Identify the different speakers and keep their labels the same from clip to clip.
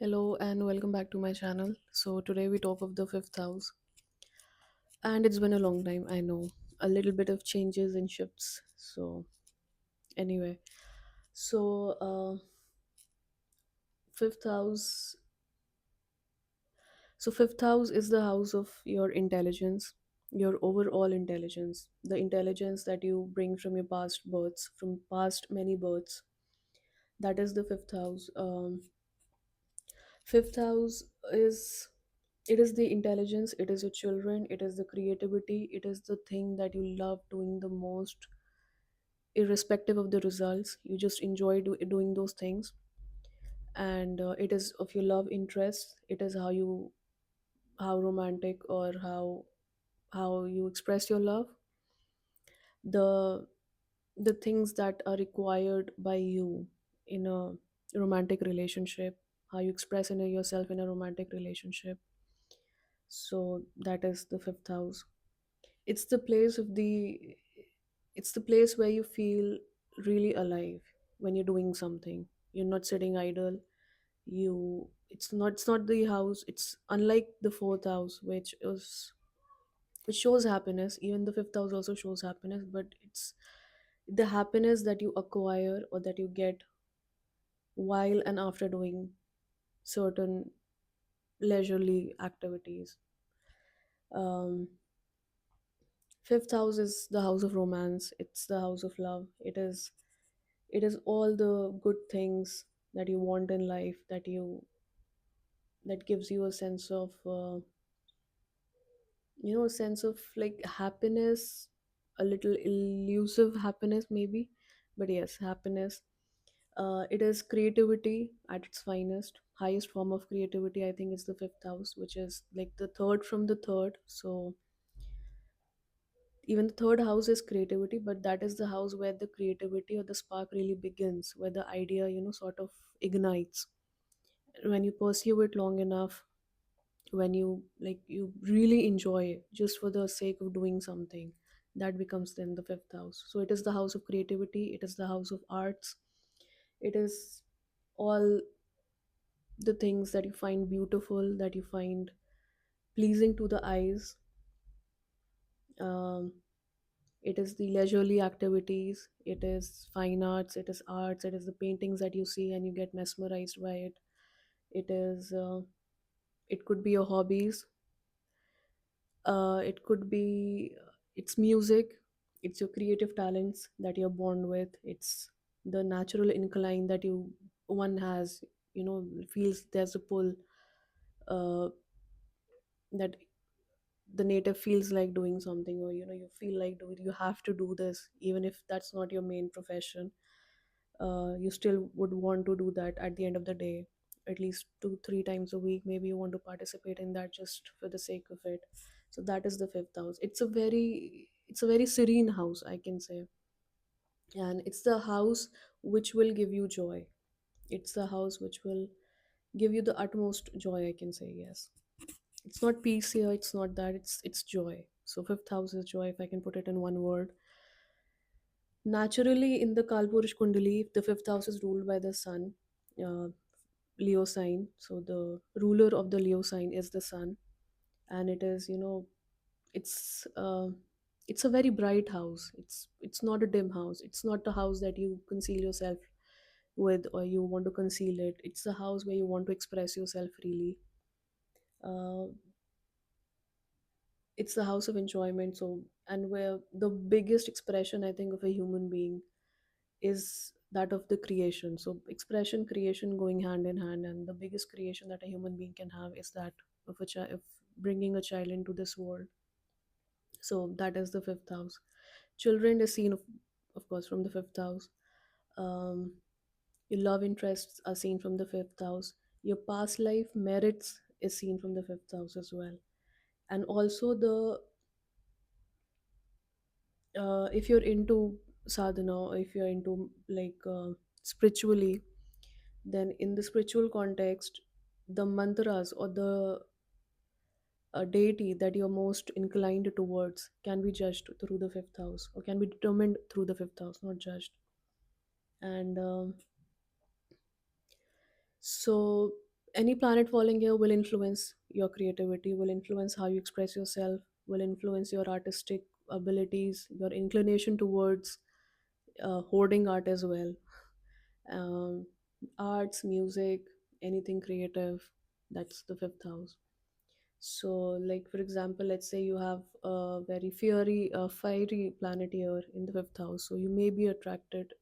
Speaker 1: Hello and welcome back to my channel. So today we talk of the fifth house, and it's been a long time. I know a little bit of changes and shifts. So anyway, so fifth house. So fifth house is the house of your intelligence, your overall intelligence, the intelligence that you bring from your past births, from past many births. That is the fifth house. Fifth house is it is the intelligence, it is your children, it is the creativity, it is the thing that you love doing the most, irrespective of the results. You just enjoy doing those things, and it is of your love interest. It is how romantic or how you express your love, the the things that are required by you in a romantic relationship, how you express yourself in a romantic relationship. So that is the fifth house. It's the place of the it's the place where you feel really alive when you're doing something. You're not sitting idle. It's not the house. It's unlike the fourth house, which shows happiness. Even the fifth house also shows happiness, but it's the happiness that you acquire or that you get while and after doing certain leisurely activities. um, Fifth house is the house of romance. It's the house of love. It is all the good things that you want in life, that gives you a sense of a sense of like happiness, a little elusive happiness maybe, but yes, happiness. It is creativity at its finest, highest form of creativity. I think is the fifth house, which is like the third from the third. So even the third house is creativity, but that is the house where the creativity or the spark really begins, where the idea sort of ignites when you pursue it long enough, when you really enjoy it just for the sake of doing something. That becomes then the fifth house. So it is the house of creativity, it is the house of arts, it is all the things that you find beautiful, that you find pleasing to the eyes. um, it is the leisurely activities, it is fine arts, it is arts, it is the paintings that you see and you get mesmerized by it. It could be your hobbies. It could be it's music, it's your creative talents that you're born with, it's the natural incline that one has, feels there's a pull, uh, that the native feels like doing something, or you feel like you have to do this even if that's not your main profession. You still would want to do that at the end of the day, at least 2 3 times a week. Maybe you want to participate in that just for the sake of it. So that is the fifth house. It's a very serene house, I can say, and it's the house which will give you joy. It's the house which will give you the utmost joy, I can say. Yes, it's not peace here, it's not that, it's joy. So fifth house is joy, if I can put it in one word. Naturally, in the Kalpurish Kundali, the fifth house is ruled by the sun, uh, Leo sign. So the ruler of the Leo sign is the sun, and it's it's a very bright house. It's not a dim house. It's not a house that you conceal yourself with, or you want to conceal it. It's a house where you want to express yourself freely. Uh, it's the house of enjoyment. So, and where the biggest expression, I think, of a human being is that of the creation. So expression, creation going hand in hand, and the biggest creation that a human being can have is that of a child, of bringing a child into this world. So that is the fifth house. Children is seen, of course, from the fifth house. um, your love interests are seen from the fifth house. Your past life merits is seen from the fifth house as well. And also the if you're into sadhana, or if you're into spiritually, then in the spiritual context, the mantras or the deity that you're most inclined towards can be judged through the fifth house, or can be determined through the fifth house, not judged. And so Any planet falling here will influence your creativity, will influence how you express yourself, will influence your artistic abilities, your inclination towards hoarding art as well. um, Arts, music, anything creative, that's the fifth house. So, like for example, let's say you have a very fiery planet here in the fifth house, so you may be attracted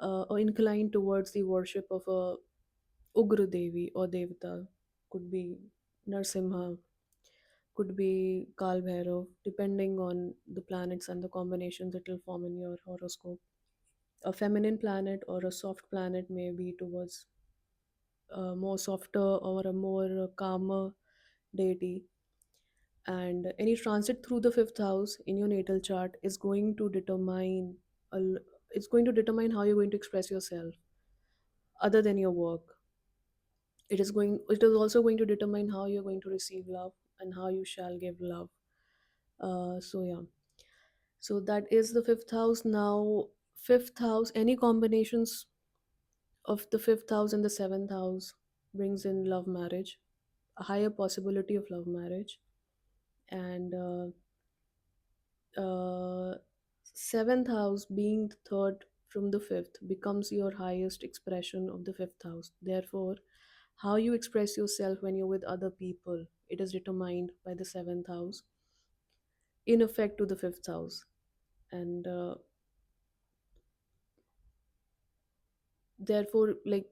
Speaker 1: or inclined towards the worship of a Ugra Devi or Devata. Could be Narsimha, could be Kal Bhairav, depending on the planets and the combinations it will form in your horoscope. A feminine planet or a soft planet may be towards a more softer or a more calmer deity. And any transit through the fifth house in your natal chart is going to determine it's going to determine how you're going to express yourself other than your work. It is also going to determine how you're going to receive love and how you shall give love. So yeah, so that is the fifth house. Now, fifth house, any combinations of the fifth house and the seventh house brings in love marriage, a higher possibility of love marriage. And seventh house being the third from the fifth becomes your highest expression of the fifth house. Therefore, how you express yourself when you're with other people, it is determined by the seventh house in effect to the fifth house. And therefore, like,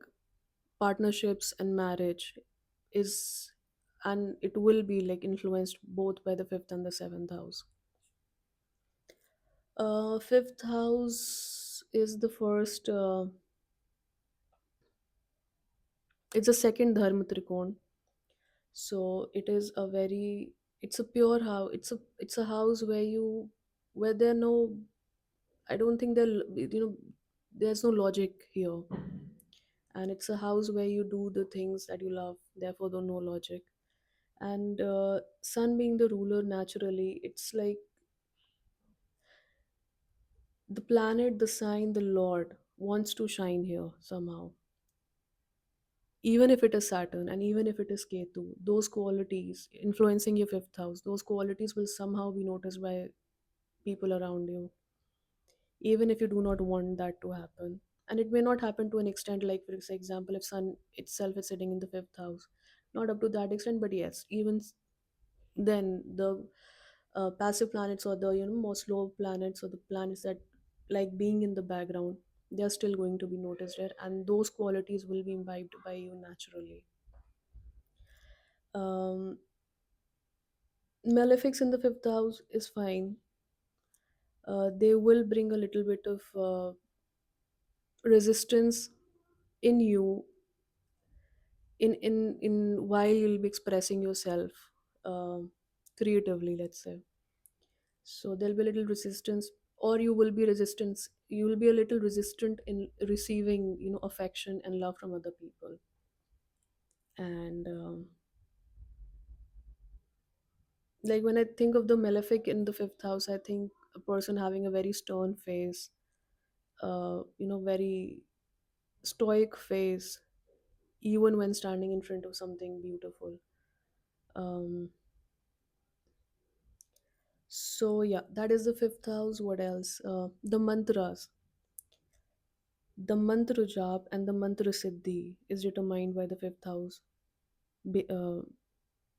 Speaker 1: partnerships and marriage is, and it will be like influenced both by the fifth and the seventh house. Fifth house is the first, it's a second dharma trikon. So it is a very, it's a pure house. It's a house where where there are no, I don't think there's no logic here. And it's a house where you do the things that you love, therefore there no logic. And sun being the ruler, naturally it's like the planet, the sign, the lord wants to shine here somehow. Even if it is Saturn and even if it is Ketu, those qualities influencing your fifth house, those qualities will somehow be noticed by people around you, even if you do not want that to happen. And it may not happen to an extent, like for example, if sun itself is sitting in the fifth house, not up to that extent, but yes, then the passive planets, or the more slow planets, or the planets that like being in the background, they are still going to be noticed there, and those qualities will be imbibed by you naturally. um Malefics in the fifth house is fine. They will bring a little bit of resistance in you, in while you'll be expressing yourself um creatively, let's say. So there'll be a little resistance, or you will be a little resistant in receiving affection and love from other people. And like when I think of the malefic in the fifth house, I think a person having a very stern face, very stoic face, even when standing in front of something beautiful. um so yeah, that is the fifth house. What else? The mantras, the mantra jap and the mantra siddhi is determined by the fifth house. Be- uh,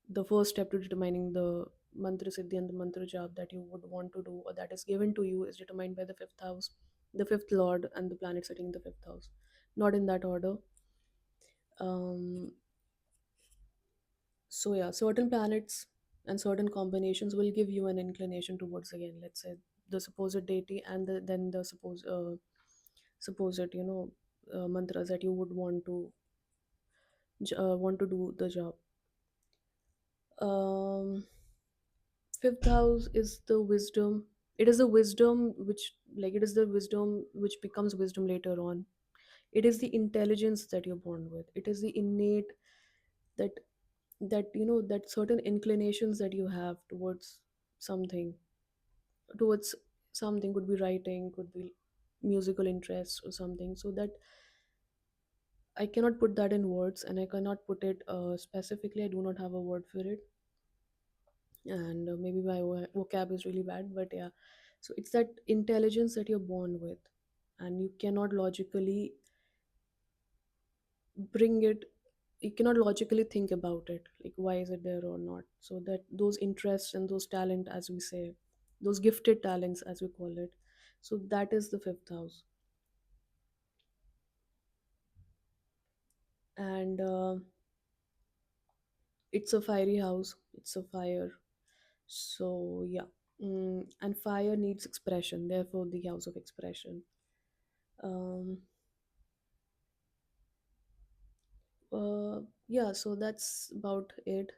Speaker 1: the first step to determining the mantra siddhi and the mantra jap that you would want to do, or that is given to you, is determined by the fifth house, the fifth lord and the planet sitting in the fifth house, not in that order. um so yeah, certain planets and certain combinations will give you an inclination towards, again, let's say, the supposed deity, and then the supposed mantras that you would want to do the job. um Fifth house is the wisdom. It is the wisdom which, like, it is the wisdom which becomes wisdom later on. It is the intelligence that you're born with. It is the innate, that that certain inclinations that you have something towards something, could be writing, could be musical interest or something. So that I cannot put that in words, and I cannot put it specifically. I do not have a word for it, and maybe my vocab is really bad, but yeah. So it's that intelligence that you're born with, and you cannot logically bring it. You cannot logically think about it, like why is it there or not. So that those interests and those talent, as we say, those gifted talents, as we call it. So that is the fifth house, and it's a fiery house. It's a fire. So yeah, and fire needs expression. Therefore, the house of expression. Um, yeah. So that's about it.